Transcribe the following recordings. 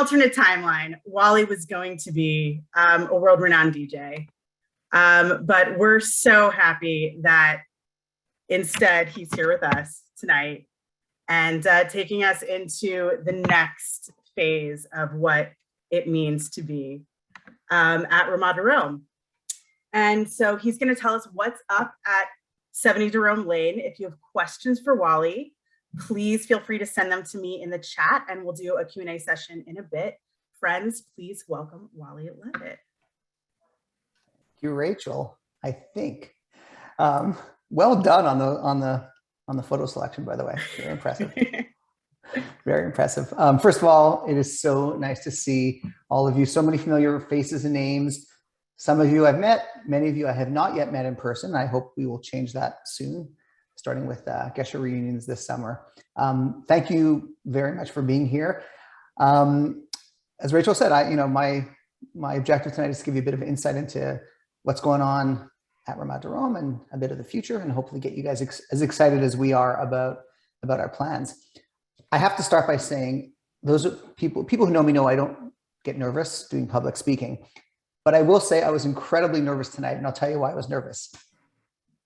alternate timeline, Wally was going to be a world-renowned DJ. But we're so happy that instead he's here with us tonight and taking us into the next phase of what it means to be at Darom. And so he's going to tell us what's up at 70 Darom Lane. If you have questions for Wally, please feel free to send them to me in the chat, and we'll do a Q&A session in a bit. Friends, please welcome Wally Levitt. Thank you, Rachel. I think well done on the photo selection, by the way. Very impressive. Very impressive. First of all, it is so nice to see all of you. So many familiar faces and names. Some of you I've met, many of you I have not yet met in person. I hope we will change that soon, starting with Gesher reunions this summer. Thank you very much for being here. As Rachel said, my objective tonight is to give you a bit of insight into what's going on at Darom and a bit of the future, and hopefully get you guys as excited as we are about our plans. I have to start by saying, those people who know me know I don't get nervous doing public speaking, but I will say I was incredibly nervous tonight, and I'll tell you why I was nervous.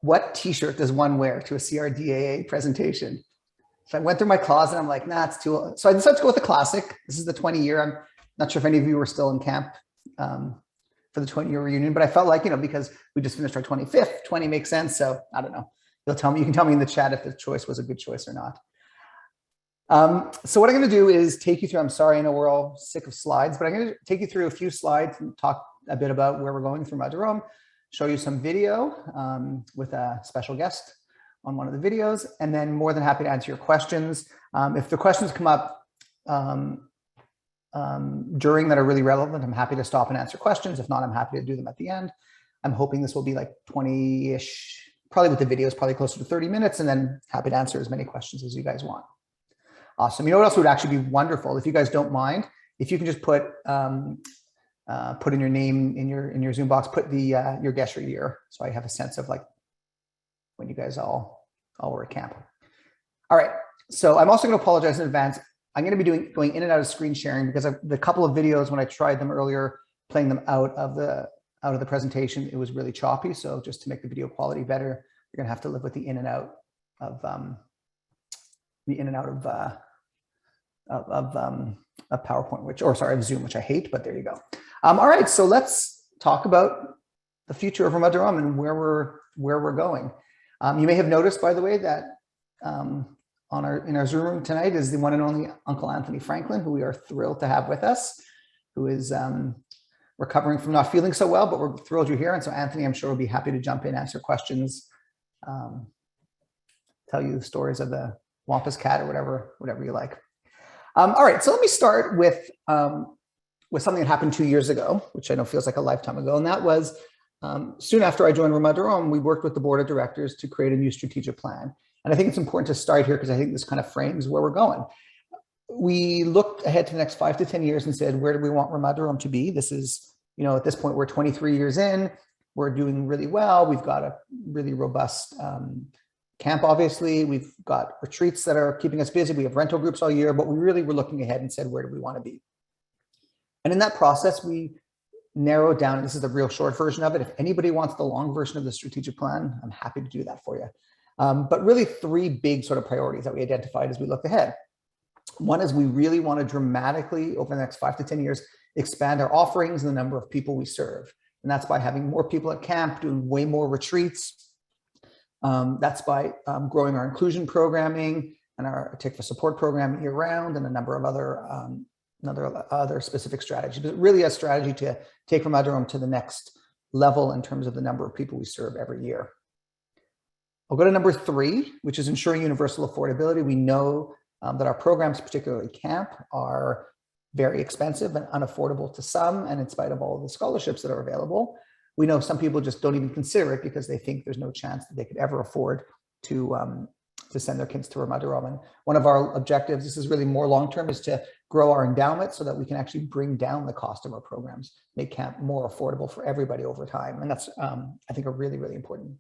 What t-shirt does one wear to a CRDAA presentation? So I went through my closet, I'm like, nah, it's too old. So I decided to go with the classic. This is the 20-year. I'm not sure if any of you were still in camp for the 20-year reunion, but I felt like, because we just finished our 25th, 20 makes sense. So I don't know. You can tell me in the chat if the choice was a good choice or not. So what I'm going to do is take you through, I'm sorry, I know we're all sick of slides, but I'm going to take you through a few slides and talk a bit about where we're going through Darom, show you some video with a special guest on one of the videos, and then more than happy to answer your questions. If the questions come up during that are really relevant, I'm happy to stop and answer questions. If not, I'm happy to do them at the end. I'm hoping this will be like 20-ish, probably with the videos, probably closer to 30 minutes, and then happy to answer as many questions as you guys want. Awesome. You know what else would actually be wonderful? If you guys don't mind, if you can just put in your name in your Zoom box, put the your Gesher year, so I have a sense of like when you guys all were at camp. All right. So I'm also going to apologize in advance. I'm going to be going in and out of screen sharing because the couple of videos when I tried them earlier, playing them out of the presentation, it was really choppy. So just to make the video quality better, you're going to have to live with the in and out of PowerPoint, of Zoom, which I hate, but there you go. All right, so let's talk about the future of Darom and where we're going. You may have noticed, by the way, that in our Zoom room tonight is the one and only Uncle Anthony Franklin, who we are thrilled to have with us, who is recovering from not feeling so well, but we're thrilled you're here. And so Anthony, I'm sure will be happy to jump in, answer questions, tell you the stories of the Wampus cat or whatever you like. All right, so let me start with something that happened 2 years ago, which I know feels like a lifetime ago. And that was soon after I joined Darom, we worked with the board of directors to create a new strategic plan. And I think it's important to start here because I think this kind of frames where we're going. We looked ahead to the next 5 to 10 years and said, where do we want Darom to be? This is, at this point, we're 23 years in, we're doing really well. We've got a really robust camp, obviously. We've got retreats that are keeping us busy. We have rental groups all year, but we really were looking ahead and said, where do we want to be? And in that process, we narrowed down, this is the real short version of it. If anybody wants the long version of the strategic plan, I'm happy to do that for you. But really 3 big sort of priorities that we identified as we looked ahead. One is we really want to dramatically, over the next 5 to 10 years, expand our offerings and the number of people we serve. And that's by having more people at camp, doing way more retreats. That's by growing our inclusion programming and our TICFA support program year round, and a number of other specific strategies, but really a strategy to take Darom to the next level in terms of the number of people we serve every year. I'll go to number 3, which is ensuring universal affordability. We know that our programs, particularly camp, are very expensive and unaffordable to some, and in spite of all of the scholarships that are available, we know some people just don't even consider it because they think there's no chance that they could ever afford to send their kids to Darom. And one of our objectives, this is really more long-term, is to grow our endowment so that we can actually bring down the cost of our programs, make camp more affordable for everybody over time. And that's, I think, a really, really important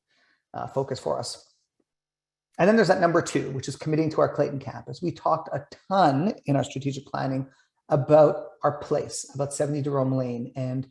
focus for us. And then there's that number 2, which is committing to our Clayton campus. We talked a ton in our strategic planning about our place, about 70 Darom Lane, and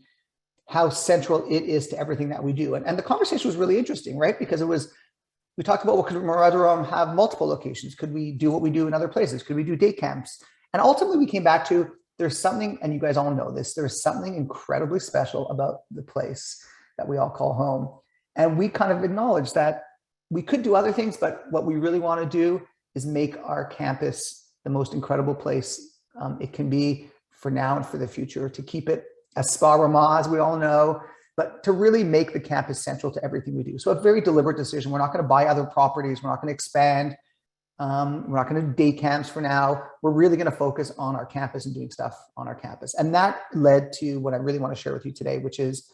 how central it is to everything that we do. And the conversation was really interesting, right? Because we talked about, well, could Darom have multiple locations? Could we do what we do in other places? Could we do day camps? And ultimately we came back to, there's something, and you guys all know this, there's something incredibly special about the place that we all call home. And we kind of acknowledged that we could do other things, but what we really want to do is make our campus the most incredible place it can be for now and for the future, to keep it a spa Ramah, as we all know, but to really make the campus central to everything we do. So a very deliberate decision. We're not going to buy other properties. We're not going to expand. We're not going to do day camps for now. We're really going to focus on our campus and doing stuff on our campus. And that led to what I really want to share with you today, which is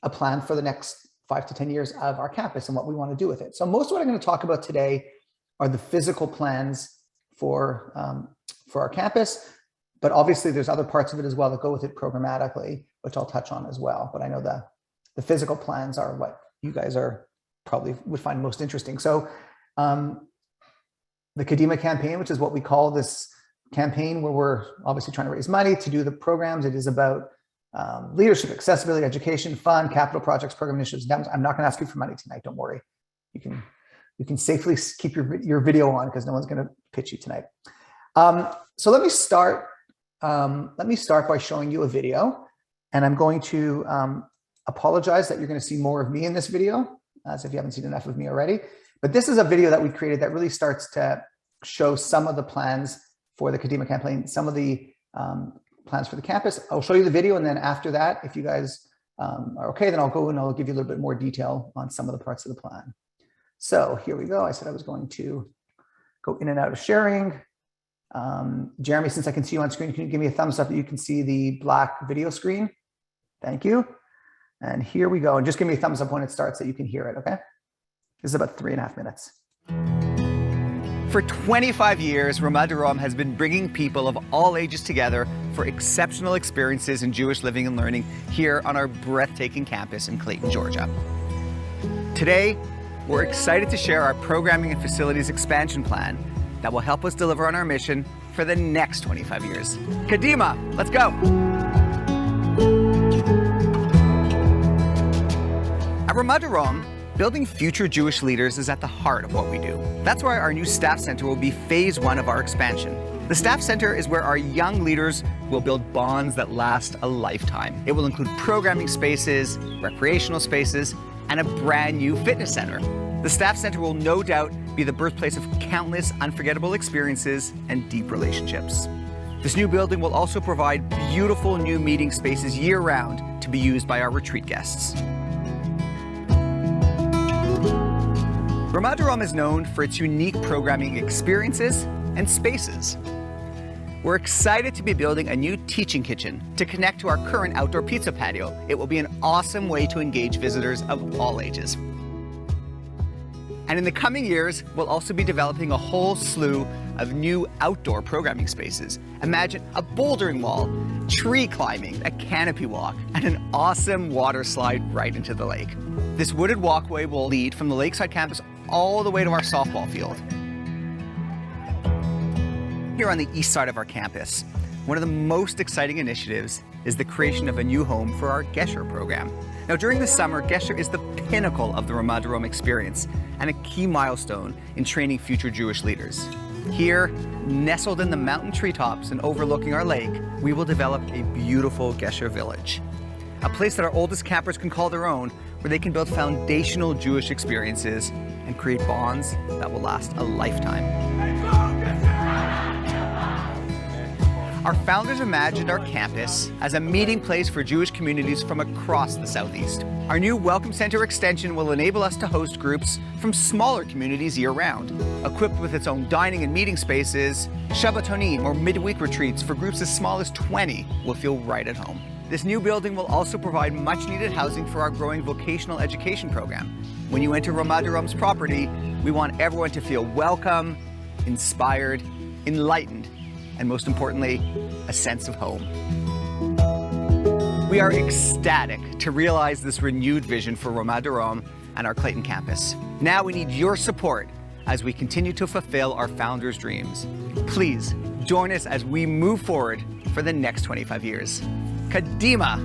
a plan for the next 5 to 10 years of our campus and what we want to do with it. So most of what I'm going to talk about today are the physical plans for our campus, but obviously there's other parts of it as well that go with it programmatically, which I'll touch on as well. But I know the physical plans are what you guys are probably would find most interesting. So the Kadima campaign, which is what we call this campaign where we're obviously trying to raise money to do the programs. It is about leadership, accessibility, education, fun, capital projects, program initiatives. I'm not going to ask you for money tonight. Don't worry. You can safely keep your video on because no one's going to pitch you tonight. So let me start by showing you a video, and I'm going to apologize that you're going to see more of me in this video, as if you haven't seen enough of me already. But this is a video that we created that really starts to show some of the plans for the Kadima campaign, some of the plans for the campus. I'll show you the video, and then after that, if you guys are okay, then I'll go and I'll give you a little bit more detail on some of the parts of the plan. So here we go. I said I was going to go in and out of sharing. Jeremy, since I can see you on screen, can you give me a thumbs up that you can see the black video screen? Thank you. And here we go. And just give me a thumbs up when it starts so you can hear it, okay? This is about 3.5 minutes. For 25 years, Darom has been bringing people of all ages together for exceptional experiences in Jewish living and learning here on our breathtaking campus in Clayton, Georgia. Today, we're excited to share our programming and facilities expansion plan that will help us deliver on our mission for the next 25 years. Kadima, let's go. At Darom, building future Jewish leaders is at the heart of what we do. That's why our new staff center will be phase 1 of our expansion. The staff center is where our young leaders will build bonds that last a lifetime. It will include programming spaces, recreational spaces, and a brand new fitness center. The staff center will no doubt be the birthplace of countless unforgettable experiences and deep relationships. This new building will also provide beautiful new meeting spaces year-round to be used by our retreat guests. Darom is known for its unique programming experiences and spaces. We're excited to be building a new teaching kitchen to connect to our current outdoor pizza patio. It will be an awesome way to engage visitors of all ages. And in the coming years, we'll also be developing a whole slew of new outdoor programming spaces. Imagine a bouldering wall, tree climbing, a canopy walk, and an awesome water slide right into the lake. This wooded walkway will lead from the lakeside campus all the way to our softball field. Here on the east side of our campus, one of the most exciting initiatives is the creation of a new home for our Gesher program. Now, during the summer, Gesher is the pinnacle of the Darom experience and a key milestone in training future Jewish leaders. Here, nestled in the mountain treetops and overlooking our lake, we will develop a beautiful Gesher village, a place that our oldest campers can call their own, where they can build foundational Jewish experiences and create bonds that will last a lifetime. Our founders imagined our campus as a meeting place for Jewish communities from across the Southeast. Our new Welcome Center extension will enable us to host groups from smaller communities year-round. Equipped with its own dining and meeting spaces, Shabbatonim or midweek retreats for groups as small as 20 will feel right at home. This new building will also provide much-needed housing for our growing vocational education program. When you enter Darom's property, we want everyone to feel welcome, inspired, enlightened, and most importantly, a sense of home. We are ecstatic to realize this renewed vision for Darom and our Clayton campus. Now we need your support as we continue to fulfill our founders' dreams. Please join us as we move forward for the next 25 years. Kadima!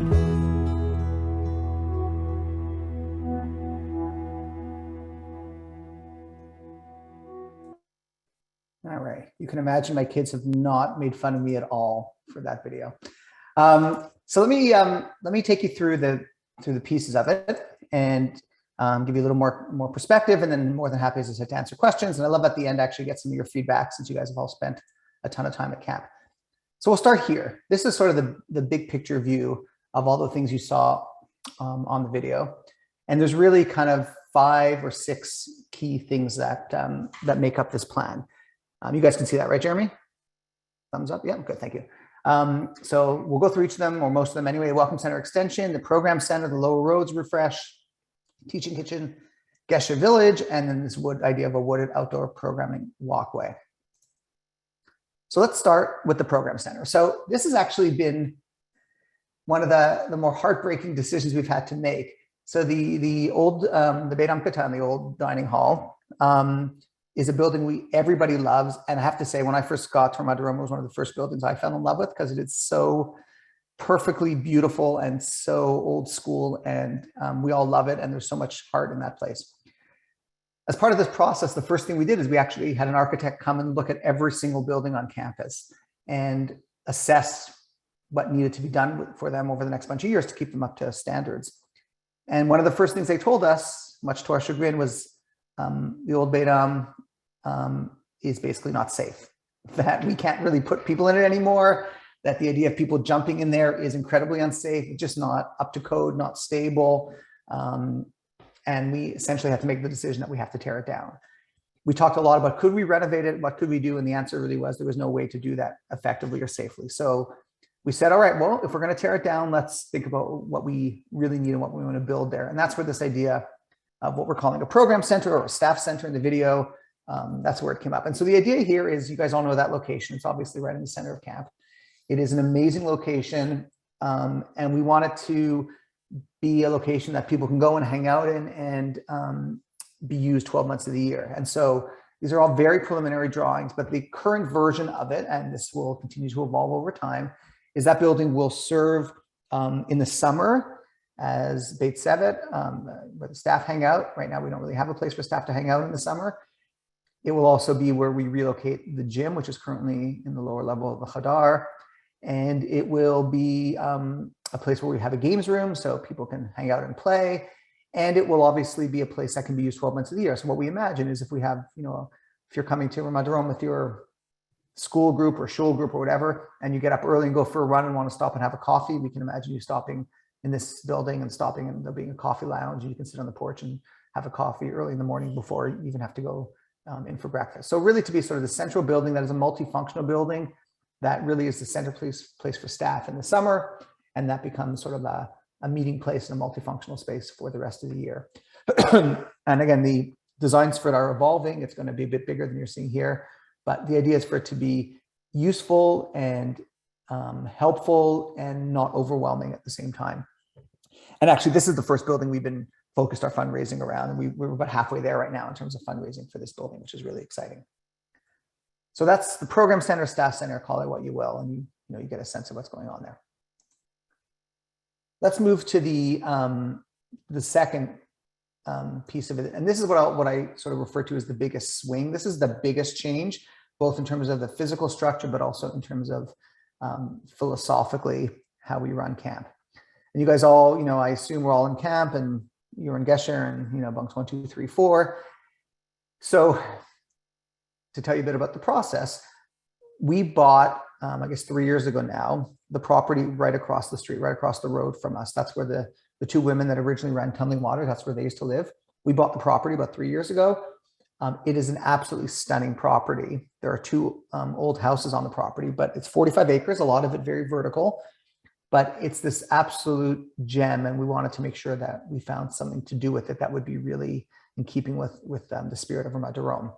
All right, you can imagine my kids have not made fun of me at all for that video. So let me take you through the pieces of it and give you a little more perspective, and then more than happy, as I said, to answer questions. And I love at the end actually get some of your feedback, since you guys have all spent a ton of time at camp. So we'll start here. This is sort of the big picture view of all the things you saw on the video. And there's really kind of 5 or 6 key things that make up this plan. You guys can see that, right, Jeremy? Thumbs up. Yeah, good. Thank you. So we'll go through each of them, or most of them anyway. Welcome Center Extension, the Program Center, the Lower Roads Refresh, Teaching Kitchen, Gesher Village, and then this idea of a wooded outdoor programming walkway. So let's start with the Program Center. So this has actually been one of the more heartbreaking decisions we've had to make. So the old, the Beit Amkatan, the old dining hall, is a building everybody loves. And I have to say, when I first got to Darom, it was one of the first buildings I fell in love with, because it is so perfectly beautiful and so old school, and we all love it. And there's so much heart in that place. As part of this process, the first thing we did is we actually had an architect come and look at every single building on campus and assess what needed to be done for them over the next bunch of years to keep them up to standards. And one of the first things they told us, much to our chagrin, was the old Beit is basically not safe, that we can't really put people in it anymore, that the idea of people jumping in there is incredibly unsafe, it's just not up to code, not stable. And we essentially have to make the decision that we have to tear it down. We talked a lot about, could we renovate it? What could we do? And the answer really was, there was no way to do that effectively or safely. So we said, all right, well, if we're going to tear it down, let's think about what we really need and what we want to build there. And that's where this idea of what we're calling a program center or a staff center in the video, that's where it came up. And so the idea here is, you guys all know that location. It's obviously right in the center of camp. It is an amazing location. And we want it to be a location that people can go and hang out in and be used 12 months of the year. And so these are all very preliminary drawings, but the current version of it, and this will continue to evolve over time, is that building will serve in the summer as Beit Sevet, where the staff hang out. Right now, we don't really have a place for staff to hang out in the summer. It will also be where we relocate the gym, which is currently in the lower level of the Chadar. And it will be a place where we have a games room so people can hang out and play. And it will obviously be a place that can be used 12 months of the year. So what we imagine is, if we have, if you're coming to Darom with your school group or shul group or whatever, and you get up early and go for a run and want to stop and have a coffee, we can imagine you stopping in this building and stopping, and there'll be a coffee lounge. You can sit on the porch and have a coffee early in the morning before you even have to go in for breakfast. So really, to be sort of the central building that is a multifunctional building that really is the center place for staff in the summer, and that becomes sort of a meeting place and a multifunctional space for the rest of the year. And again, the designs for it are evolving. It's going to be a bit bigger than you're seeing here, but the idea is for it to be useful and helpful and not overwhelming at the same time. And actually, this is the first building we've been focused our fundraising around, and we're about halfway there right now in terms of fundraising for this building, which is really exciting. So that's the program center, staff center, call it what you will, and you get a sense of what's going on there. Let's move to the second piece of it, and this is what I sort of refer to as the biggest swing. This is the biggest change, both in terms of the physical structure, but also in terms of philosophically how we run camp. And you guys all, I assume we're all in camp, and you're in Gesher, and Bunks 1, 2, 3, 4. So to tell you a bit about the process, we bought, I guess 3 years ago now, the property right across the street, right across the road from us. That's where the 2 women that originally ran Tumbling Water, that's where they used to live. We bought the property about 3 years ago. It is an absolutely stunning property. There are 2 old houses on the property, but it's 45 acres, a lot of it very vertical, but it's this absolute gem. And we wanted to make sure that we found something to do with it that would be really in keeping with the spirit of Darom.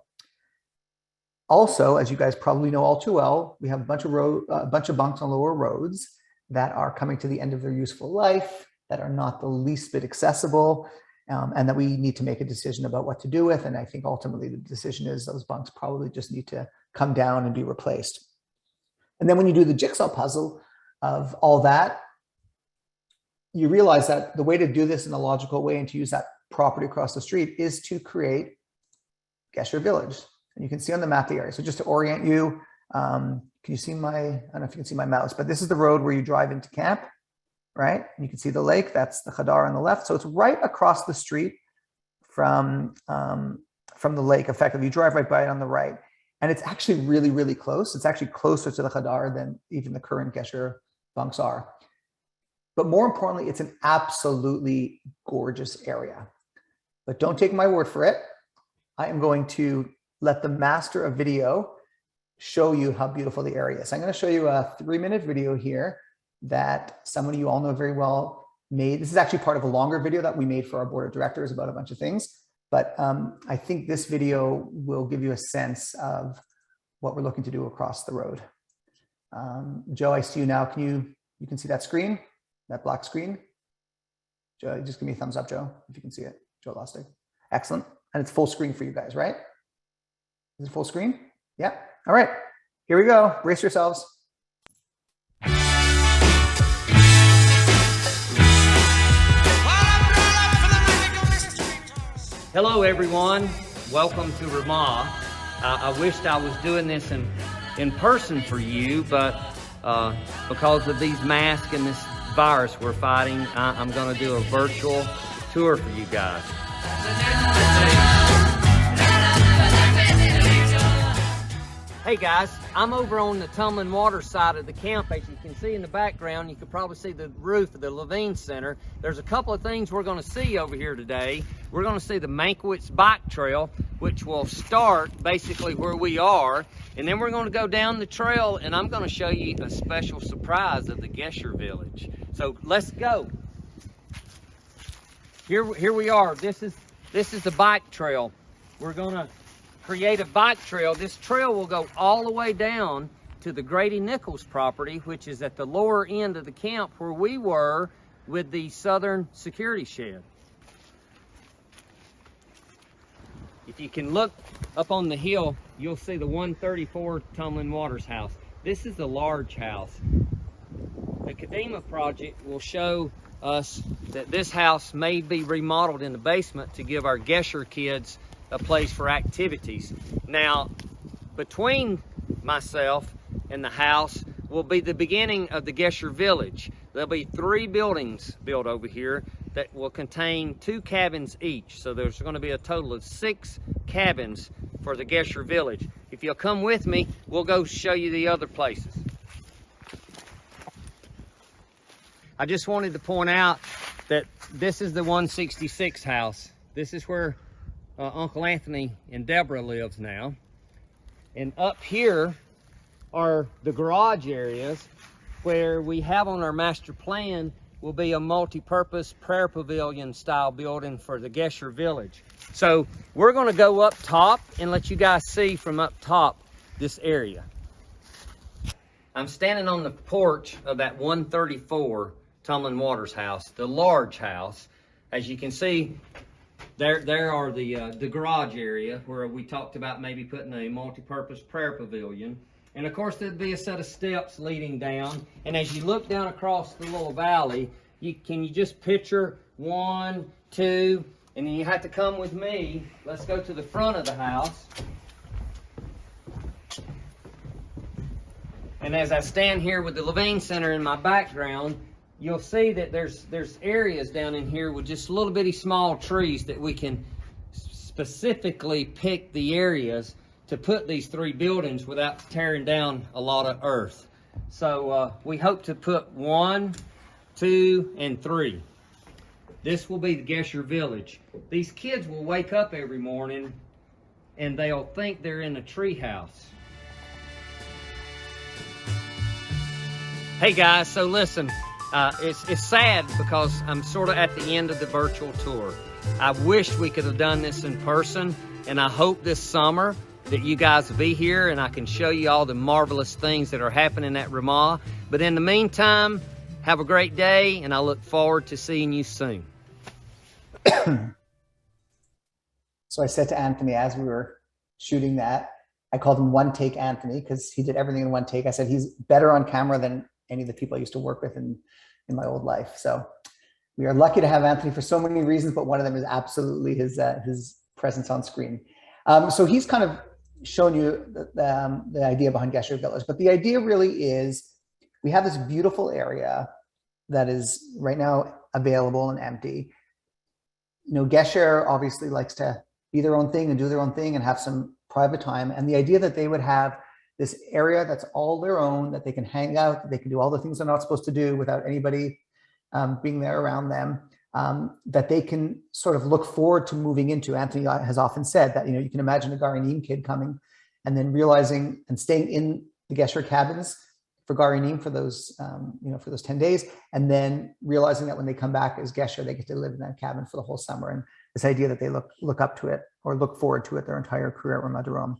Also, as you guys probably know all too well, we have a bunch of bunks on lower roads that are coming to the end of their useful life, that are not the least bit accessible, and that we need to make a decision about what to do with. And I think ultimately the decision is those bunks probably just need to come down and be replaced. And then when you do the jigsaw puzzle of all that, you realize that the way to do this in a logical way and to use that property across the street is to create Gesher Village. And you can see on the map the area. So just to orient you, can you see my, I don't know if you can see my mouse, but this is the road where you drive into camp, right? And you can see the lake, that's the Hadar on the left. So it's right across the street from the lake. Effectively, you drive right by it on the right. And it's actually really, really close. It's actually closer to the Hadar than even the current Gesher bunks are. But more importantly, it's an absolutely gorgeous area. But don't take my word for it. I am going to let the master of video show you how beautiful the area is. I'm going to show you a 3-minute video here that someone you all know very well made. This is actually part of a longer video that we made for our board of directors about a bunch of things. But I think this video will give you a sense of what we're looking to do across the road. Joe, I see you now. You can see that screen, that black screen? Joe, just give me a thumbs up, Joe, if you can see it. Joe Lustig. Excellent. And it's full screen for you guys, right? Is it full screen? Yeah. All right. Here we go. Brace yourselves. Hello, everyone. Welcome to Ramah. I wished I was doing this in person for you, but because of these masks and this virus we're fighting, I'm going to do a virtual tour for you guys. Hey guys, I'm over on the tumbling water side of the camp. As you can see in the background, you can probably see the roof of the Levine Center. There's a couple of things we're going to see over here today. We're going to see the Mankiewicz Bike Trail, which will start basically where we are, and then we're going to go down the trail, and I'm going to show you a special surprise of the Gesher Village. So let's go. Here we are. This is the bike trail. We're going to create a bike trail. This trail will go all the way down to the Grady Nichols property, which is at the lower end of the camp where we were with the Southern Security Shed. If you can look up on the hill, you'll see the 134 Tumbling Waters house. This is the large house. The Kadima project will show us that this house may be remodeled in the basement to give our Gesher kids a place for activities. Now, between myself and the house will be the beginning of the Gesher Village. There'll be 3 buildings built over here that will contain 2 cabins each. So there's going to be a total of 6 cabins for the Gesher Village. If you'll come with me, we'll go show you the other places. I just wanted to point out that this is the 166 house. This is where Uncle Anthony and Deborah lives now. And up here are the garage areas where we have on our master plan will be a multi-purpose prayer pavilion style building for the Gesher Village. So we're going to go up top and let you guys see from up top this area. I'm standing on the porch of that 134 Tumbling Waters house, the large house. As you can see, there are the garage area where we talked about maybe putting a multi-purpose prayer pavilion. And of course, there'd be a set of steps leading down. And as you look down across the little valley, can you just picture 1, 2, and then you have to come with me. Let's go to the front of the house. And as I stand here with the Levine Center in my background, you'll see that there's areas down in here with just little bitty small trees that we can specifically pick the areas to put these 3 buildings without tearing down a lot of earth. So we hope to put 1, 2, and 3. This will be the Gesher Village. These kids will wake up every morning and they'll think they're in a tree house. Hey guys, so listen, it's sad because I'm sort of at the end of the virtual tour. I wish we could have done this in person, and I hope this summer that you guys will be here and I can show you all the marvelous things that are happening at Ramah. But in the meantime, have a great day, and I look forward to seeing you soon. So I said to Anthony as we were shooting that, I called him One Take Anthony because he did everything in one take. I said he's better on camera than any of the people I used to work with in my old life. So we are lucky to have Anthony for so many reasons, but one of them is absolutely his presence on screen. So he's kind of shown you the idea behind Gesher Village, but the idea really is we have this beautiful area that is right now available and empty. You know, Gesher obviously likes to be their own thing and do their own thing and have some private time. And the idea that they would have this area that's all their own, that they can hang out, that they can do all the things they're not supposed to do without anybody being there around them, that they can sort of look forward to moving into. Anthony has often said that, you know, you can imagine a Garinim kid coming and then realizing and staying in the Gesher cabins for Garinim for those, you know, for those 10 days, and then realizing that when they come back as Gesher, they get to live in that cabin for the whole summer. And this idea that they look up to it or look forward to it their entire career at Ramat Darom.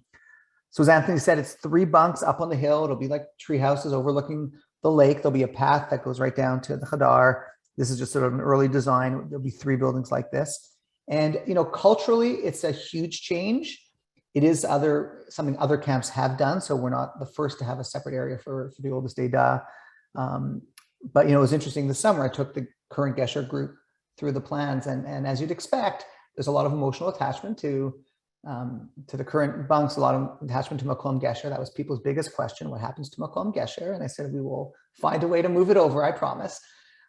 So as Anthony said, it's 3 bunks up on the hill. It'll be like tree houses overlooking the lake. There'll be a path that goes right down to the Chadar. This is just sort of an early design. There'll be 3 buildings like this. And, you know, culturally, it's a huge change. It is something other camps have done. So we're not the first to have a separate area for the oldest Ada. But, you know, it was interesting this summer. I took the current Gesher group through the plans. And as you'd expect, there's a lot of emotional attachment to the current bunks, a lot of attachment to Makom Gesher. That was people's biggest question: what happens to Makom Gesher? And I said, we will find a way to move it over, I promise.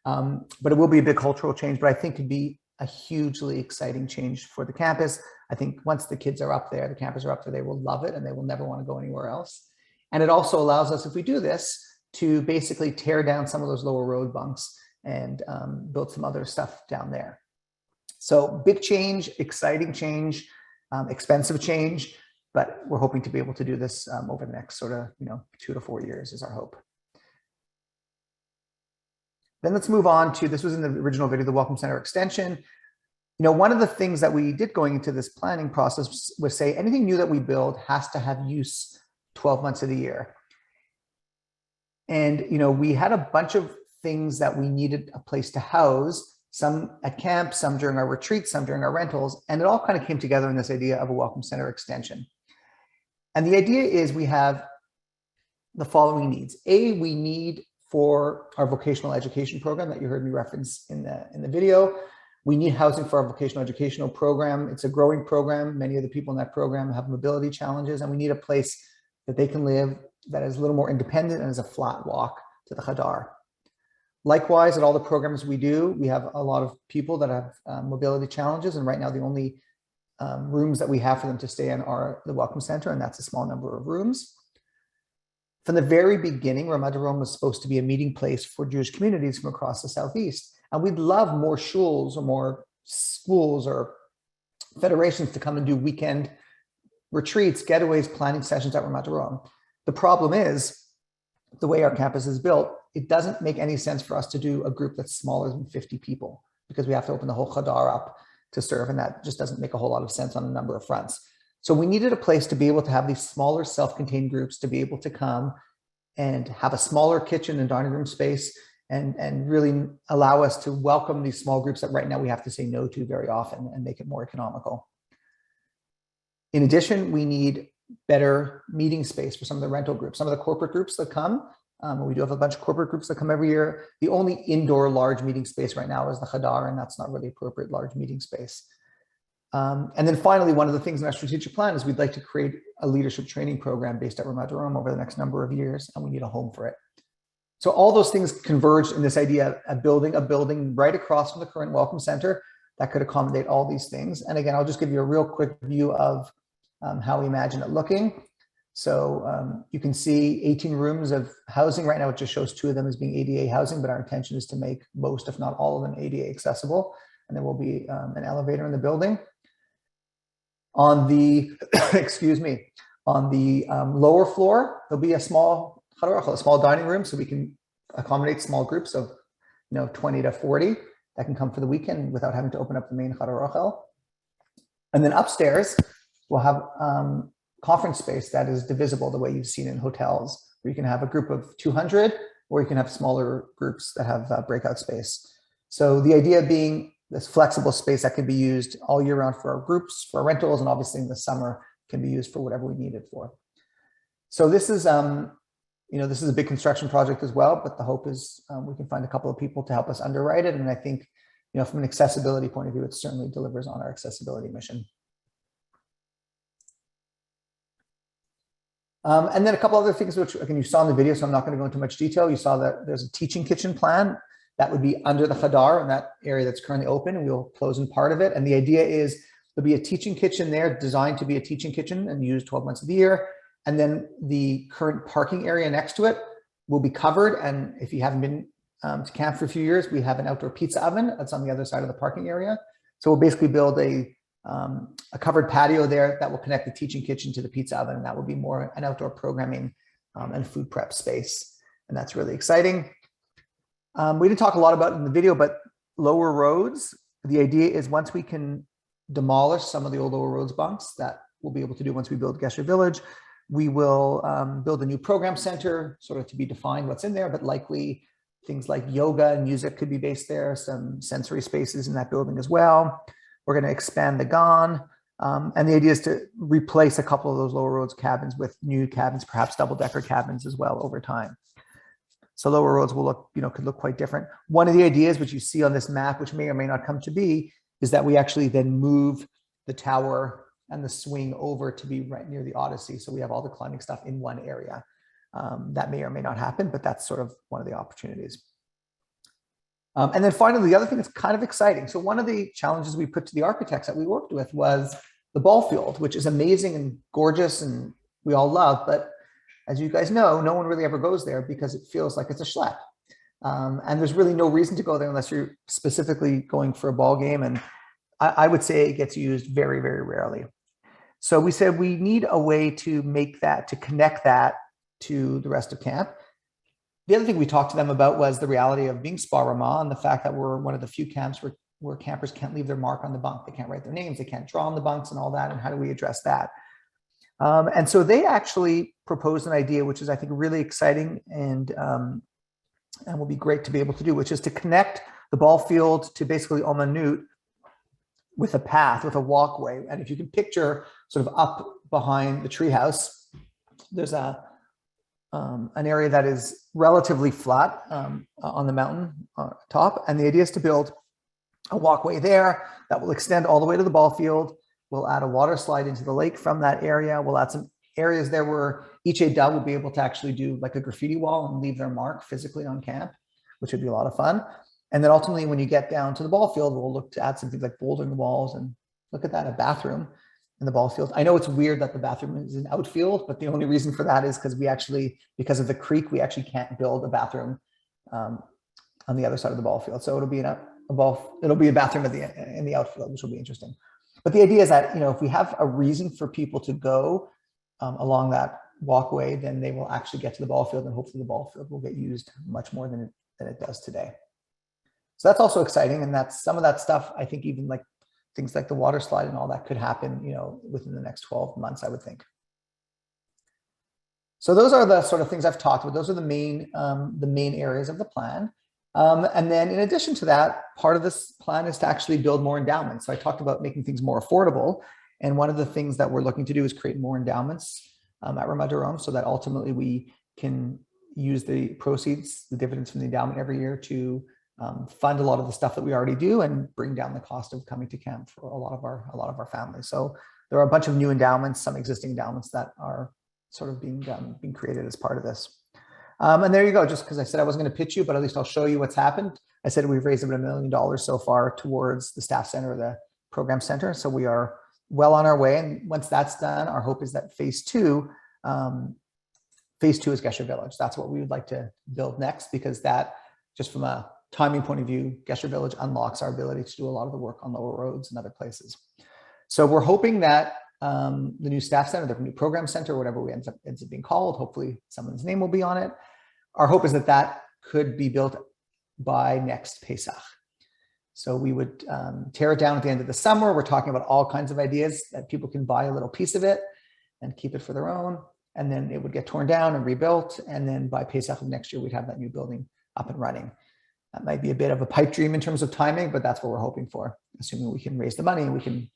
But it will be a big cultural change, but I think it'd be a hugely exciting change for the campus. I think once the kids are up there, the campers are up there, they will love it and they will never want to go anywhere else. And it also allows us, if we do this, to basically tear down some of those lower road bunks and build some other stuff down there. So big change, exciting change, expensive change, but we're hoping to be able to do this over the next sort of, you know, 2 to 4 years is our hope. Then let's move on to, this was in the original video, the Welcome Center extension. You know, one of the things that we did going into this planning process was say anything new that we build has to have use 12 months of the year. And, you know, we had a bunch of things that we needed a place to house, some at camp, some during our retreats, some during our rentals, and it all kind of came together in this idea of a Welcome Center extension. And the idea is we have the following needs. A, we need for our vocational education program that you heard me reference in the video. We need housing for our vocational educational program. It's a growing program. Many of the people in that program have mobility challenges, and we need a place that they can live that is a little more independent and is a flat walk to the Chadar. Likewise, at all the programs we do, we have a lot of people that have mobility challenges, and right now the only rooms that we have for them to stay in are the Welcome Center, and that's a small number of rooms. From the very beginning, Ramat Darom was supposed to be a meeting place for Jewish communities from across the Southeast. And we'd love more shuls or more schools or federations to come and do weekend retreats, getaways, planning sessions at Ramat Darom. The problem is, the way our campus is built, it doesn't make any sense for us to do a group that's smaller than 50 people because we have to open the whole Chadar up to serve, and that just doesn't make a whole lot of sense on a number of fronts. So we needed a place to be able to have these smaller self-contained groups to be able to come and have a smaller kitchen and dining room space and really allow us to welcome these small groups that right now we have to say no to very often and make it more economical. In addition, we need better meeting space for some of the rental groups, some of the corporate groups that come. We do have a bunch of corporate groups that come every year. The only indoor large meeting space right now is the Chadar, and that's not really appropriate large meeting space. And then finally, one of the things in our strategic plan is we'd like to create a leadership training program based at Ramat Darom over the next number of years, and we need a home for it. So all those things converged in this idea of building a building right across from the current Welcome Center that could accommodate all these things. And again, I'll just give you a real quick view of how we imagine it looking. So you can see 18 rooms of housing. Right now, it just shows 2 of them as being ADA housing, but our intention is to make most, if not all of them, ADA accessible. And there will be an elevator in the building. On the, excuse me, on the lower floor, there'll be a small dining room so we can accommodate small groups of 20 to 40 that can come for the weekend without having to open up the main Chadar Ochel. And then upstairs, we'll have conference space that is divisible the way you've seen in hotels, where you can have a group of 200, or you can have smaller groups that have breakout space. So the idea being this flexible space that can be used all year round for our groups, for our rentals, and obviously in the summer can be used for whatever we need it for. So this is, this is a big construction project as well, but the hope is we can find a couple of people to help us underwrite it. And I think, from an accessibility point of view, it certainly delivers on our accessibility mission. And then a couple other things, which again, you saw in the video, so I'm not going to go into much detail. You saw that there's a teaching kitchen plan that would be under the Hadar in that area that's currently open, and we'll close in part of it. And the idea is there'll be a teaching kitchen there designed to be a teaching kitchen and used 12 months of the year. And then the current parking area next to it will be covered. And if you haven't been to camp for a few years, we have an outdoor pizza oven that's on the other side of the parking area. So we'll basically build a covered patio there that will connect the teaching kitchen to the pizza oven. And that will be more an outdoor programming and food prep space. And that's really exciting. We didn't talk a lot about it in the video, but lower roads, the idea is once we can demolish some of the old lower roads bunks, that we'll be able to do once we build Gesher Village, we will build a new program center, sort of to be defined what's in there, but likely things like yoga and music could be based there, some sensory spaces in that building as well. We're going to expand the GON. And the idea is to replace a couple of those lower roads cabins with new cabins, perhaps double-decker cabins as well over time. So lower roads will look, could look quite different. One of the ideas which you see on this map, which may or may not come to be, is that we actually then move the tower and the swing over to be right near the Odyssey. So we have all the climbing stuff in one area. That may or may not happen, but that's sort of one of the opportunities. And then finally, the other thing that's kind of exciting. So one of the challenges we put to the architects that we worked with was the ball field, which is amazing and gorgeous and we all love, but as you guys know, no one really ever goes there because it feels like it's a schlep. And there's really no reason to go there unless you're specifically going for a ball game. And I would say it gets used very, very rarely. So we said we need a way to make that, to connect that to the rest of camp. The other thing we talked to them about was the reality of being Spa Ramah and the fact that we're one of the few camps where campers can't leave their mark on the bunk. They can't write their names, they can't draw on the bunks and all that. And how do we address that? And so they actually proposed an idea, which is, I think, really exciting and will be great to be able to do, which is to connect the ball field to basically Omanut with a path, with a walkway. And if you can picture sort of up behind the treehouse, there's an area that is relatively flat on the mountain top. And the idea is to build a walkway there that will extend all the way to the ball field. We'll add a water slide into the lake from that area. We'll add some areas there where each ADA will be able to actually do like a graffiti wall and leave their mark physically on camp, which would be a lot of fun. And then ultimately, when you get down to the ball field, we'll look to add some things like bouldering walls and look at that, a bathroom in the ball field. I know it's weird that the bathroom is an outfield, but the only reason for that is because we actually, because of the creek, we actually can't build a bathroom on the other side of the ball field. So it'll be it'll be a bathroom in the outfield, which will be interesting. But the idea is that, if we have a reason for people to go along that walkway, then they will actually get to the ball field, and hopefully the ball field will get used much more than it does today. So that's also exciting. And that's some of that stuff, I think, even like things like the water slide and all that could happen, within the next 12 months, I would think. So those are the sort of things I've talked about. Those are the main areas of the plan. And then in addition to that, part of this plan is to actually build more endowments. So I talked about making things more affordable. And one of the things that we're looking to do is create more endowments at Ramah Darom so that ultimately we can use the proceeds, the dividends from the endowment every year to fund a lot of the stuff that we already do and bring down the cost of coming to camp for a lot of our families. So there are a bunch of new endowments, some existing endowments that are sort of being created as part of this. And there you go. Just because I said I wasn't going to pitch you, but at least I'll show you what's happened. I said we've raised about $1 million so far towards the staff center, the program center. So we are well on our way. And once that's done, our hope is that phase two is Gesher Village. That's what we would like to build next, because that, just from a timing point of view, Gesher Village unlocks our ability to do a lot of the work on lower roads and other places. So we're hoping that the new staff center, the new program center, whatever we ends up being called, hopefully someone's name will be on it. Our hope is that that could be built by next Pesach. So we would tear it down at the end of the summer. We're talking about all kinds of ideas that people can buy a little piece of it and keep it for their own. And then it would get torn down and rebuilt. And then by Pesach of next year, we'd have that new building up and running. That might be a bit of a pipe dream in terms of timing, but that's what we're hoping for, assuming we can raise the money and we can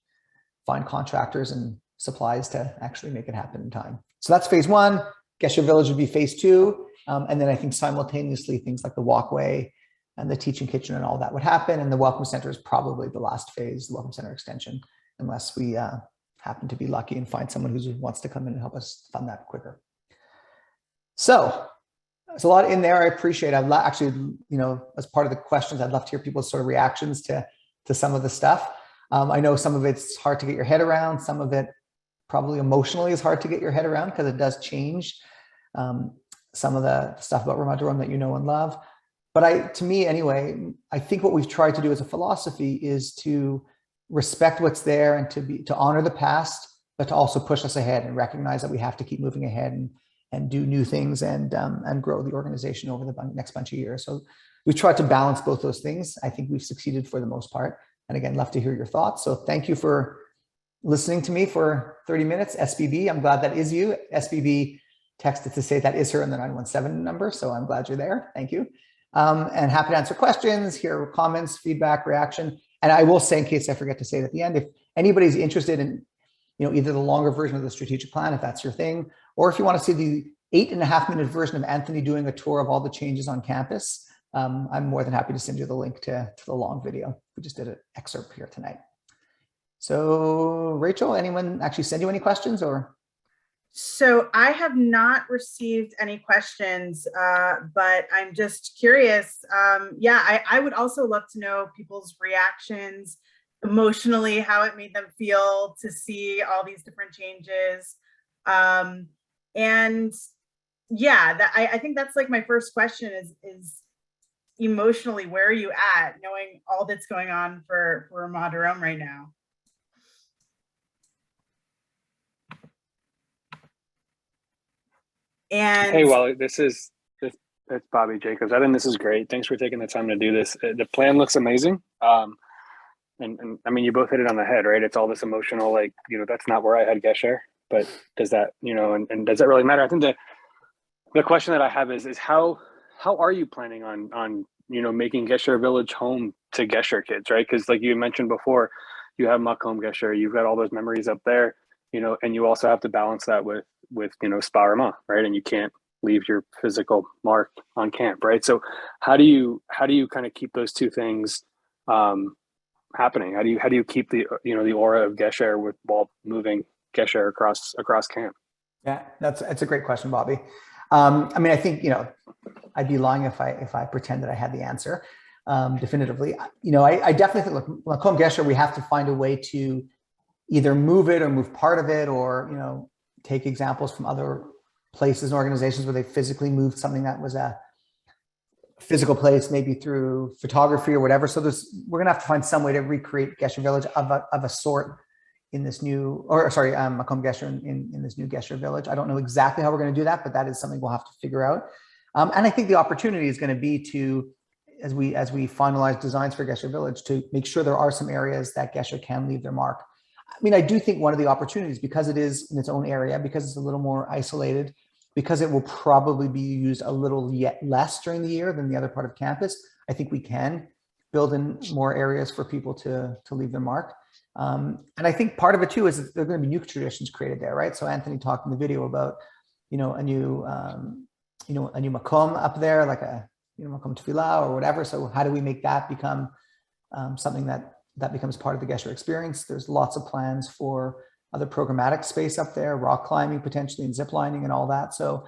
find contractors and supplies to actually make it happen in time. So that's phase one. Gesher Village would be phase 2. And then I think simultaneously things like the walkway and the teaching kitchen and all that would happen. And the Welcome Center is probably the last phase, the Welcome Center extension, unless we happen to be lucky and find someone who wants to come in and help us fund that quicker. So there's a lot in there. I appreciate it. Actually, as part of the questions, I'd love to hear people's sort of reactions to some of the stuff. I know some of it's hard to get your head around. Some of it probably emotionally is hard to get your head around because it does change some of the stuff about Darom that you know and love. But to me anyway, I think what we've tried to do as a philosophy is to respect what's there and to honor the past, but to also push us ahead and recognize that we have to keep moving ahead and do new things and grow the organization over the next bunch of years. So we've tried to balance both those things. I think we've succeeded for the most part. And again, love to hear your thoughts. So thank you for listening to me for 30 minutes. SBB, I'm glad that is you. SBB texted to say that is her in the 917 number. So I'm glad you're there. Thank you. And happy to answer questions, hear comments, feedback, reaction. And I will say, in case I forget to say it at the end, if anybody's interested in either the longer version of the strategic plan, if that's your thing, or if you want to see the 8.5-minute version of Anthony doing a tour of all the changes on campus, I'm more than happy to send you the link to the long video. We just did an excerpt here tonight. So Rachel, anyone actually send you any questions or? So I have not received any questions, but I'm just curious. I would also love to know people's reactions emotionally, how it made them feel to see all these different changes. I think that's like my first question is emotionally, where are you at knowing all that's going on for Darom right now? And hey, Wally, it's Bobby Jacobs. I think this is great. Thanks for taking the time to do this. The plan looks amazing. And I mean, you both hit it on the head, right? It's all this emotional, that's not where I had Gesher, but does that, and does that really matter? I think the question that I have is how are you planning on making Gesher Village home to Gesher kids, right? Because like you mentioned before, you have Makom Gesher, you've got all those memories up there, and you also have to balance that with Sparama, right? And you can't leave your physical mark on camp, right? So how do you kind of keep those two things happening? How do you keep the the aura of Gesher while moving Gesher across camp? Yeah, that's a great question, Bobby. I mean, I think I'd be lying if I pretend that I had the answer definitively. I definitely think, look, Makom Gesher, we have to find a way to either move it or move part of it, or take examples from other places and organizations where they physically moved something that was a physical place, maybe through photography or whatever. So we're gonna have to find some way to recreate Gesher Village of a sort in this new, Makom Gesher in this new Gesher Village. I don't know exactly how we're gonna do that, but that is something we'll have to figure out. And I think the opportunity is gonna be to, as we finalize designs for Gesher Village, to make sure there are some areas that Gesher can leave their mark. I mean, I do think one of the opportunities, because it is in its own area, because it's a little more isolated, because it will probably be used a little yet less during the year than the other part of campus, I think we can build in more areas for people to leave their mark. And I think part of it too is there are going to be new traditions created there, right? So Anthony talked in the video about, a new makom up there, like a makom tefillah or whatever. So how do we make that become something that becomes part of the Gesher experience? There's lots of plans for other programmatic space up there, rock climbing potentially, and zip lining and all that. So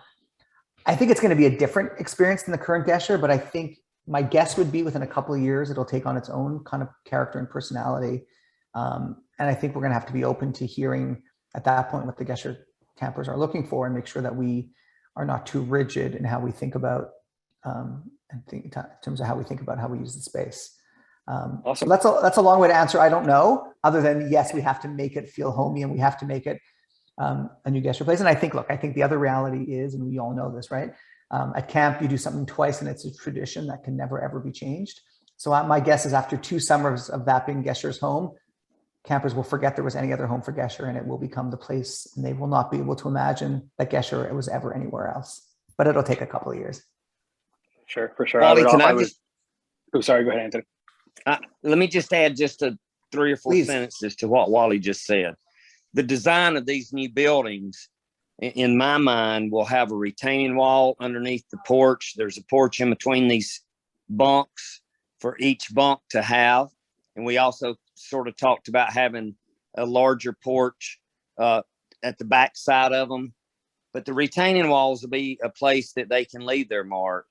I think it's going to be a different experience than the current Gesher, but I think my guess would be within a couple of years, it'll take on its own kind of character and personality. And I think we're going to have to be open to hearing at that point what the Gesher campers are looking for and make sure that we are not too rigid in how we think about, in terms of how we think about how we use the space. Awesome. So that's a long way to answer. I don't know, other than yes, we have to make it feel homey and we have to make it a new Gesher place. And I think the other reality is, and we all know this, right? At camp, you do something twice and it's a tradition that can never, ever be changed. So my guess is after 2 summers of that being Gesher's home, campers will forget there was any other home for Gesher and it will become the place, and they will not be able to imagine that Gesher was ever anywhere else. But it'll take a couple of years. Sure, for sure. Wally, sorry, go ahead, Anthony. Let me just add just 3 or 4 Please. sentences to what Wally just said. The design of these new buildings in my mind, we'll have a retaining wall underneath the porch. There's a porch in between these bunks for each bunk to have. And we also sort of talked about having a larger porch at the back side of them. But the retaining walls will be a place that they can leave their mark.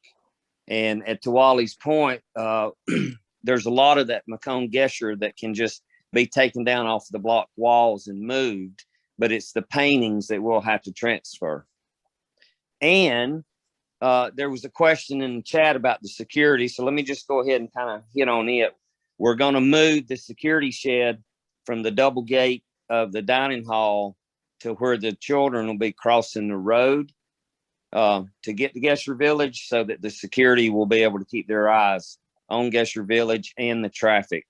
And to Wally's point, there's a lot of that Macomb Gesher that can just be taken down off the block walls and moved, but it's the paintings that we'll have to transfer. And there was a question in the chat about the security. So let me just go ahead and kind of hit on it. We're going to move the security shed from the double gate of the dining hall to where the children will be crossing the road to get to Gesher Village, so that the security will be able to keep their eyes on Gesher Village and the traffic.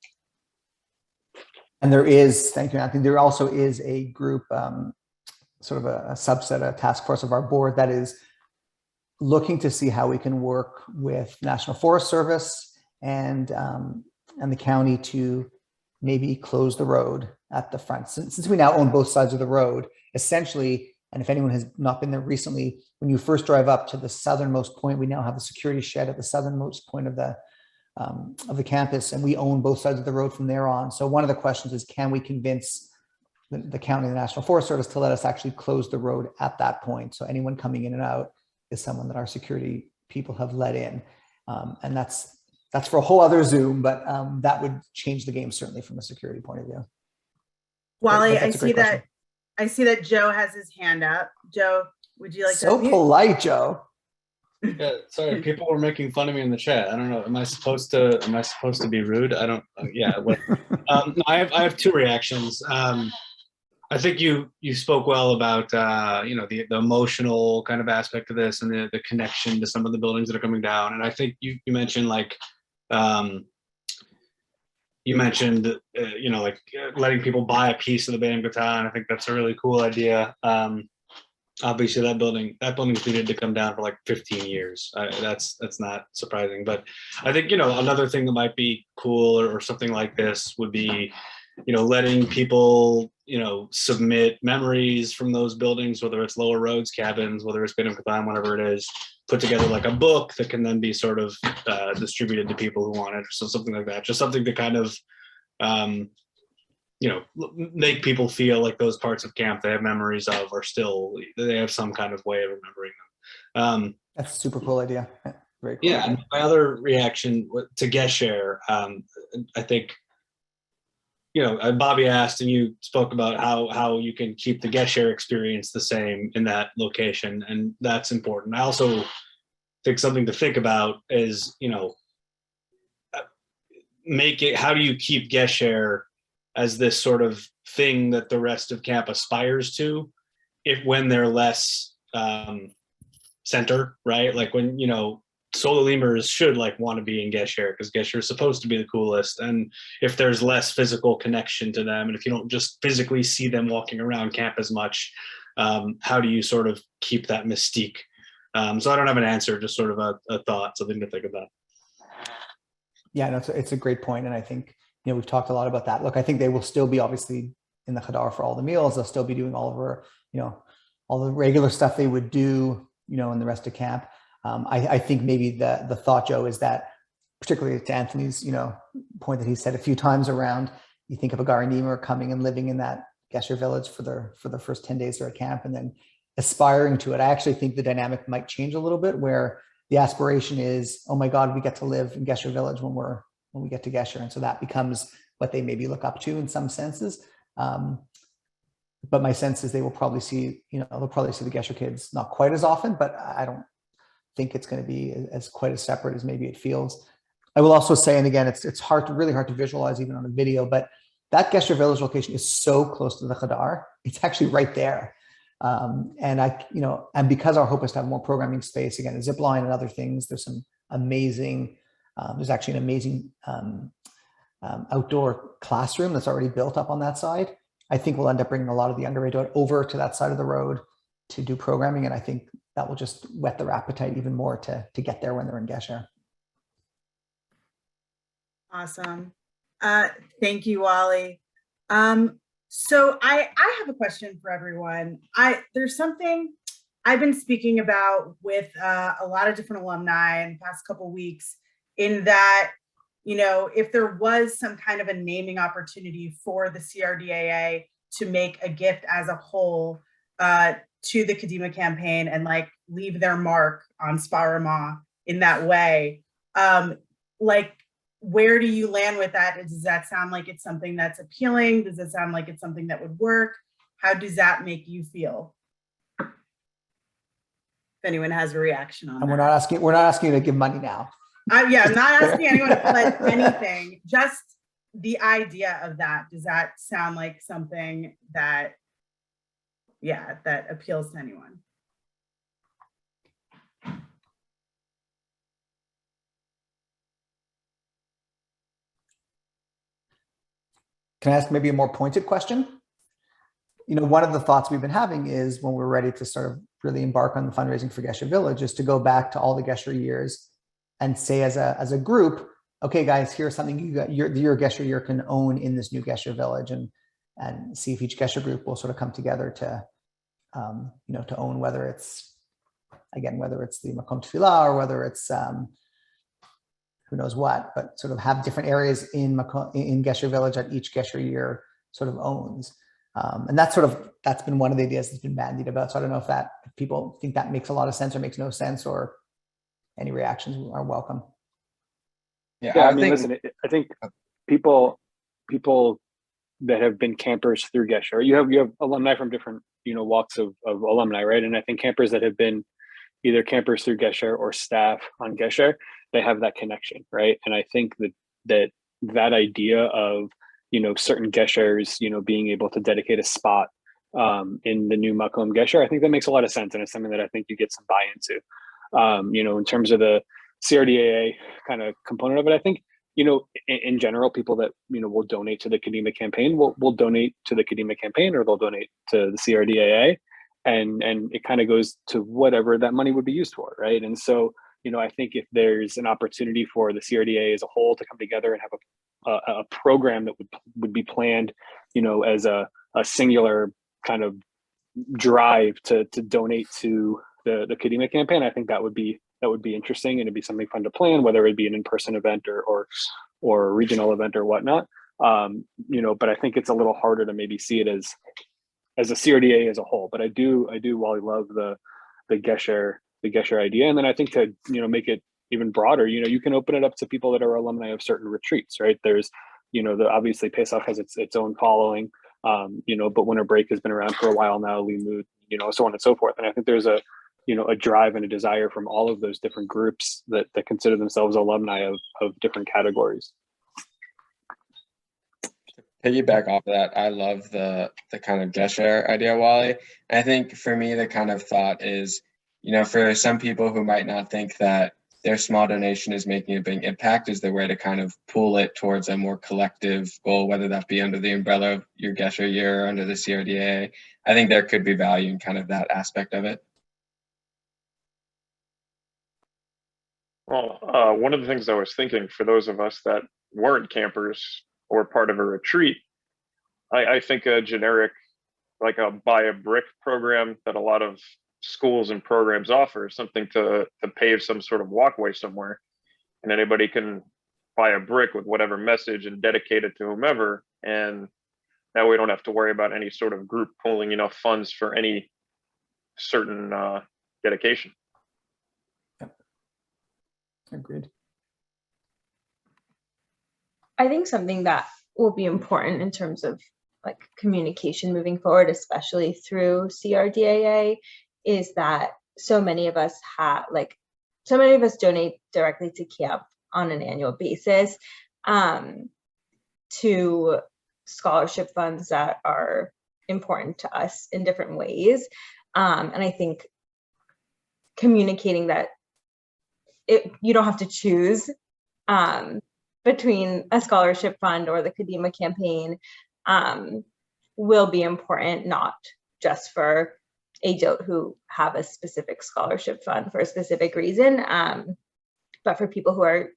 And there is, thank you, Anthony, there also is a group, sort of a subset, a task force of our board that is looking to see how we can work with National Forest Service and the county to maybe close the road at the front. Since we now own both sides of the road, essentially, and if anyone has not been there recently, when you first drive up to the southernmost point, we now have a security shed at the southernmost point of the campus, and we own both sides of the road from there on. So one of the questions is, can we convince the county and the National Forest Service to let us actually close the road at that point? So anyone coming in and out is someone that our security people have let in. And that's for a whole other Zoom, but that would change the game, certainly from a security point of view. Wally, But I see that Joe has his hand up. Joe, would you like so to? Polite, Joe. Yeah, sorry, people were making fun of me in the chat. I don't know. Am I supposed to be rude? I don't. Yeah. What, I have two reactions. I think you spoke well about the emotional kind of aspect of this and the connection to some of the buildings that are coming down. And I think you mentioned like letting people buy a piece of the Bam Baton. I think that's a really cool idea. Obviously that building's needed to come down for like 15 years. That's not surprising, but I think, another thing that might be cool or something like this would be, letting people, submit memories from those buildings, whether it's Lower Roads cabins, whether it's Bam Baton, whatever it is, put together like a book that can then be sort of distributed to people who want it. So something like that, just something to kind of, make people feel like those parts of camp they have memories of are still, they have some kind of way of remembering them. That's a super cool idea. Very cool. Yeah, and my other reaction to Gesher, I think, Bobby asked and you spoke about how you can keep the Gesher experience the same in that location, and that's important. I also think something to think about is, how do you keep Gesher as this sort of thing that the rest of camp aspires to, when they're less center, right? Like when, solo lemurs should want to be in Gesher because Gesher is supposed to be the coolest. And if there's less physical connection to them, and if you don't just physically see them walking around camp as much, how do you sort of keep that mystique? So I don't have an answer, just sort of a thought, something to think about. Yeah, no, it's a great point. And I think, we've talked a lot about that. Look, I think they will still be obviously in the Hadar for all the meals. They'll still be doing all of our, all the regular stuff they would do, in the rest of camp. I think maybe the thought, Joe, is that particularly to Anthony's, point that he said a few times around, you think of a Garanimur coming and living in that Gesher village for the first 10 days they're at camp and then aspiring to it. I actually think the dynamic might change a little bit where the aspiration is, oh my God, we get to live in Gesher village when we get to Gesher. And so that becomes what they maybe look up to in some senses. But my sense is they will probably see, they'll probably see the Gesher kids not quite as often, but I don't think it's going to be as quite as separate as maybe it feels. I will also say, and again, it's really hard to visualize even on a video, but that Gesher village location is so close to the Hadar. It's actually right there. And because our hope is to have more programming space, again, a zip line and other things, there's some amazing, there's actually an amazing outdoor classroom that's already built up on that side. I think we'll end up bringing a lot of the undergraduate over to that side of the road to do programming. And I think that will just whet their appetite even more to get there when they're in Gesher. Awesome. Thank you, Wally. So I have a question for everyone. There's something I've been speaking about with a lot of different alumni in the past couple of weeks, in that, you know, if there was some kind of a naming opportunity for the CRDAA to make a gift as a whole to the Kadima campaign and like leave their mark on Sparama in that way, like, where do you land with that? Does that sound like it's something that's appealing? Does it sound like it's something that would work? How does that make you feel? If anyone has a reaction on And that. we're not asking you to give money now. Yeah, I'm not asking anyone to pledge anything, just the idea of that. Does that sound like something that, yeah, that appeals to anyone? Can I ask maybe a more pointed question? You know, one of the thoughts we've been having is when we're ready to sort of really embark on the fundraising for Gesher Village is to go back to all the Gesher years and say as a group, okay, guys, here's something your Gesher year can own in this new Gesher Village, and see if each Gesher group will sort of come together to, you know, to own, whether it's the Makom Tefillah or whether it's who knows what, but sort of have different areas in Gesher Village that each Gesher year sort of owns. And that's been one of the ideas that's been bandied about. So I don't know if people think that makes a lot of sense or makes no sense, or any reactions are welcome. Yeah, I mean, listen, I think people that have been campers through Gesher, you have alumni from different, you know, walks of alumni, right? And I think campers that have been either campers through Gesher or staff on Gesher, they have that connection, right? And I think that idea of, you know, certain Geshers, you know, being able to dedicate a spot in the new Makom Gesher, I think that makes a lot of sense, and it's something that I think you get some buy-in to. You know, in terms of the CRDAA kind of component of it, I think, you know, in general, people that, you know, will donate to the Kadima campaign will donate to the Kadima campaign, or they'll donate to the CRDAA, and it kind of goes to whatever that money would be used for, right? And so, you know, I think if there's an opportunity for the CRDAA as a whole to come together and have a program that would be planned, you know, as a singular kind of drive to donate to the Kadima campaign, I think that would be interesting, and it'd be something fun to plan, whether it be an in-person event or a regional event or whatnot. You know, but I think it's a little harder to maybe see it as a CRDA as a whole. But I do Wally, love the Gesher idea. And then I think to, you know, make it even broader, you know, you can open it up to people that are alumni of certain retreats, right? There's, you know, obviously Pesach has its own following, you know, but winter break has been around for a while now, Limud, you know, so on and so forth. And I think there's a drive and a desire from all of those different groups that consider themselves alumni of different categories. Piggyback off of that, I love the kind of Gesher idea, Wally. And I think for me, the kind of thought is, you know, for some people who might not think that their small donation is making a big impact, is the way to kind of pull it towards a more collective goal, whether that be under the umbrella of your Gesher year or under the CRDA. I think there could be value in kind of that aspect of it. Well, one of the things I was thinking for those of us that weren't campers or part of a retreat, I think a generic, like a buy a brick program that a lot of schools and programs offer, something to pave some sort of walkway somewhere, and anybody can buy a brick with whatever message and dedicate it to whomever, and now we don't have to worry about any sort of group pooling enough funds for any certain dedication. Agreed. I think something that will be important in terms of like communication moving forward, especially through CRDAA, is that so many of us donate directly to camp on an annual basis, to scholarship funds that are important to us in different ways. And I think communicating that you don't have to choose between a scholarship fund or the Kadima campaign will be important, not just for AJOT who have a specific scholarship fund for a specific reason, but for people who are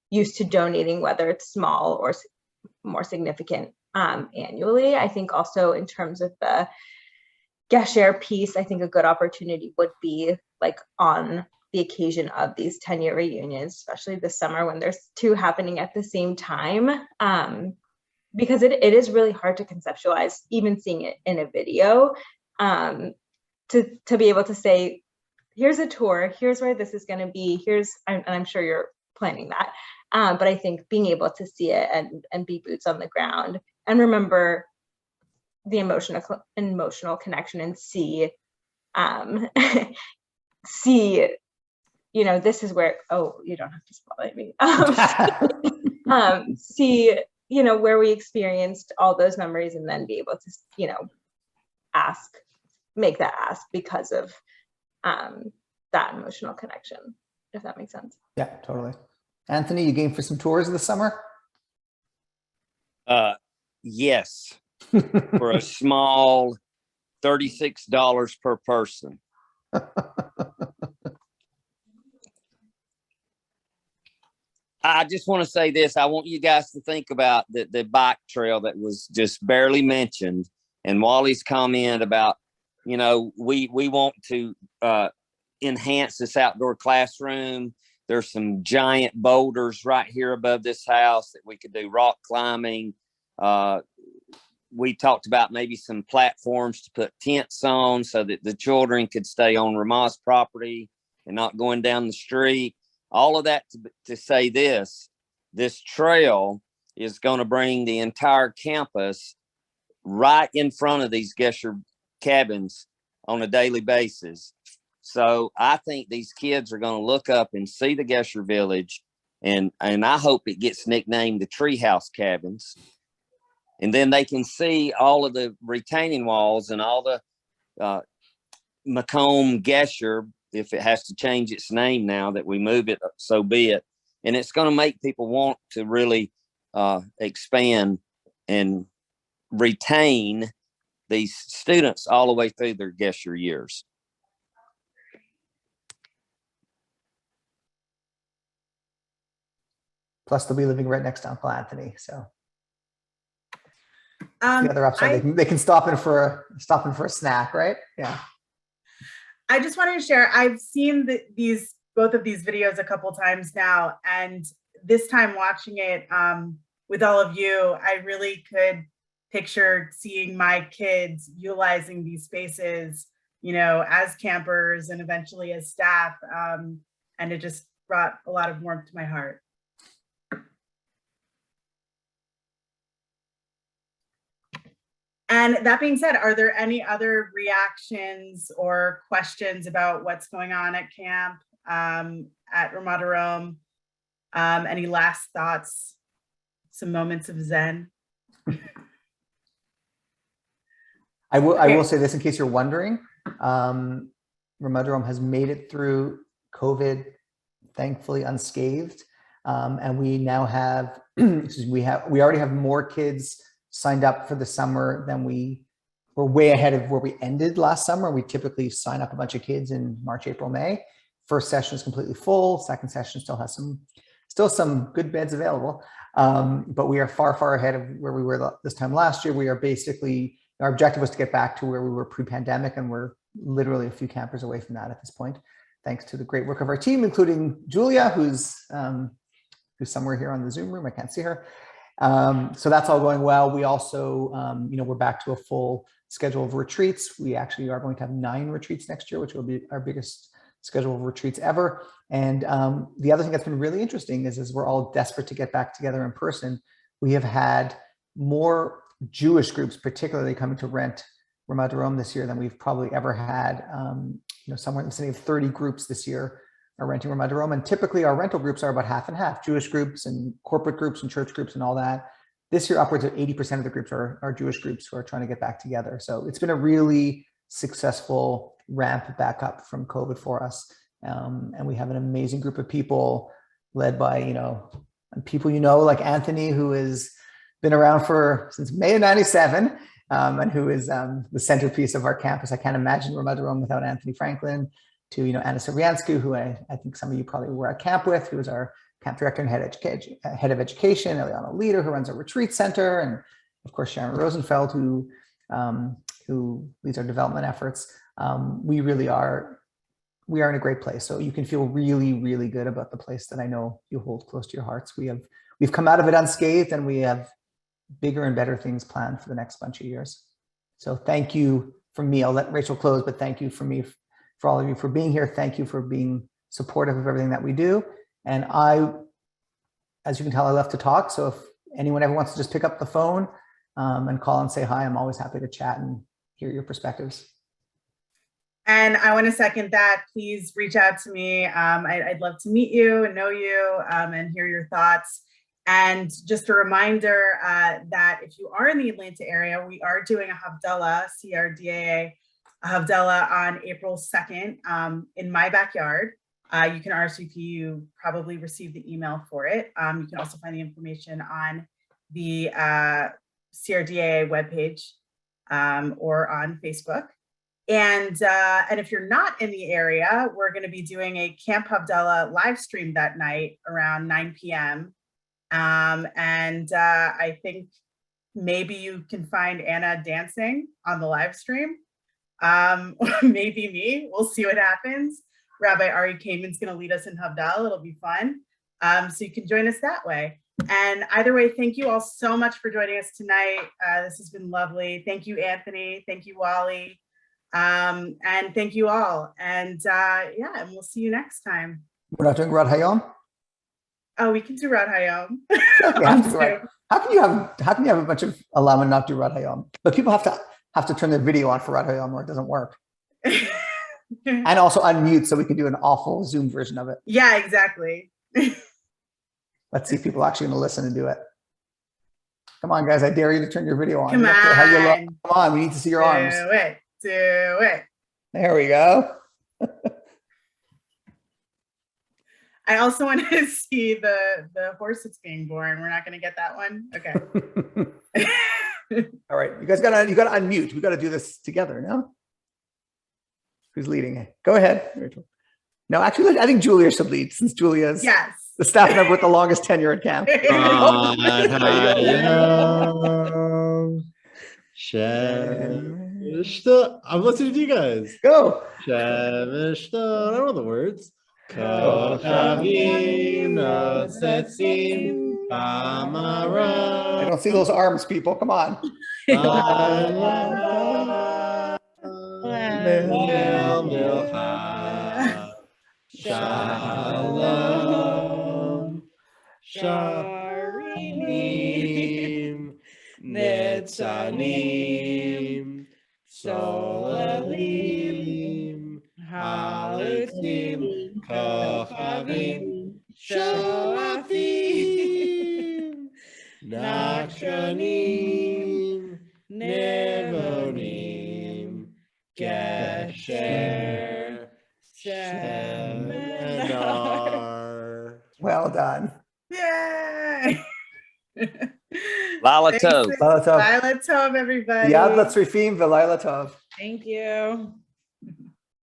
used to donating, whether it's small or more significant annually. I think also in terms of the Gesher piece, I think a good opportunity would be like on the occasion of these 10-year reunions, especially this summer when there's two happening at the same time. Because it is really hard to conceptualize, even seeing it in a video, to be able to say, here's a tour, here's where this is going to be, and I'm sure you're planning that, but I think being able to see it and be boots on the ground and remember the emotional connection and see see, you know, this is where, oh, you don't have to spotlight me. See, you know, where we experienced all those memories, and then be able to, you know, make that ask because of that emotional connection, if that makes sense. Yeah, totally. Anthony, you game for some tours this summer? Yes, for a small $36 per person. I just want to say this. I want you guys to think about the bike trail that was just barely mentioned, and Wally's comment about, you know, we want to enhance this outdoor classroom. There's some giant boulders right here above this house that we could do rock climbing. We talked about maybe some platforms to put tents on so that the children could stay on Ramah's property and not going down the street. All of that to say this trail is going to bring the entire campus right in front of these Gesher cabins on a daily basis. So I think these kids are going to look up and see the Gesher village, and I hope it gets nicknamed the Treehouse Cabins. And then they can see all of the retaining walls and all the Macomb Gesher, if it has to change its name now that we move it, so be it. And it's going to make people want to really expand and retain these students all the way through their Gesher years. Plus, they'll be living right next to Uncle Anthony, so the other upside, they can stop in for a snack, right? Yeah. I just wanted to share, I've seen both of these videos a couple times now, and this time watching it with all of you, I really could picture seeing my kids utilizing these spaces, you know, as campers and eventually as staff, and it just brought a lot of warmth to my heart. And that being said, are there any other reactions or questions about what's going on at camp, at Ramah Darom? Any last thoughts? Some moments of zen? I will say this in case you're wondering. Ramah Darom has made it through COVID, thankfully unscathed. And we now have, we already have more kids signed up for the summer than we're way ahead of where we ended last summer. We typically sign up a bunch of kids in March, April, May. First session is completely full. Second session still has some good beds available. But we are far, far ahead of where we were this time last year. We are basically, our objective was to get back to where we were pre-pandemic, and we're literally a few campers away from that at this point, thanks to the great work of our team, including Julia, who's somewhere here on the Zoom room. I can't see her. So that's all going well. We also, we're back to a full schedule of retreats. We actually are going to have 9 retreats next year, which will be our biggest schedule of retreats ever. And the other thing that's been really interesting is we're all desperate to get back together in person. We have had more Jewish groups, particularly coming to rent Ramah Darom this year than we've probably ever had. Somewhere in the vicinity of 30 groups this year are renting Ramah Darom, and typically our rental groups are about half and half, Jewish groups and corporate groups and church groups and all that. This year, upwards of 80% of the groups are Jewish groups who are trying to get back together. So it's been a really successful ramp back up from COVID for us. And we have an amazing group of people led by, people like Anthony, who has been around since May of '97, and who is the centerpiece of our campus. I can't imagine Ramah Darom without Anthony Franklin. To Anna Sovyansky, who I think some of you probably were at camp with, who is our camp director and head of education, Eliana Leader, who runs our retreat center, of course, Sharon Rosenfeld, who leads our development efforts. We are in a great place. So you can feel really, really good about the place that I know you hold close to your hearts. We've come out of it unscathed, and we have bigger and better things planned for the next bunch of years. So thank you from me. I'll let Rachel close, but thank you from me, for all of you, for being here. Thank you for being supportive of everything that we do. And as you can tell, I love to talk. So if anyone ever wants to just pick up the phone and call and say hi, I'm always happy to chat and hear your perspectives. And I want to second that. Please reach out to me. I'd love to meet you and know you and hear your thoughts. And just a reminder that if you are in the Atlanta area, we are doing a Havdalah, CRDAA, a Havdalah on April 2nd in my backyard. You can RSVP, you probably received the email for it. You can also find the information on the CRDAA webpage or on Facebook. And if you're not in the area, we're going to be doing a Camp Havdalah live stream that night around 9 p.m. I think maybe you can find Anna dancing on the live stream. Or maybe me. We'll see what happens. Rabbi Ari Kamen's going to lead us in Havdalah. It'll be fun. So you can join us that way. And either way, thank you all so much for joining us tonight. This has been lovely. Thank you, Anthony. Thank you, Wally. And thank you all. And yeah, and we'll see you next time. We're not doing Rod Hayom? Oh, we can do Rod Hayom. How can you have a bunch of alum and not do Rod Hayom? But people have to turn their video on for Rod Hayom or it doesn't work. And also unmute so we can do an awful Zoom version of it. Yeah, exactly. Let's see if people are actually going to listen and do it. Come on, guys. I dare you to turn your video on. Come on. Come on. We need to see your arms. Do it. There we go. I also want to see the horse that's being born. We're not going to get that one. Okay. All right. You guys you got to unmute. We got to do this together now. Who's leading? Go ahead, Rachel. No, actually, I think Julia should lead since Julia's the staff member with the longest tenure at camp. I'm listening to you guys. Go. I don't know the words. I don't see those arms, people. Come on. Shalom, Sharim, Netzanim, Solalim, Halitzim, Kochavim, Shofim, Nakshanim, Nevonim, Gesher, Shem, and Ar. Well done. Yay! Lila Tov. Lila Tov. Lila Tov, everybody. Yad Latzrifim v'Laila Tov. Thank you.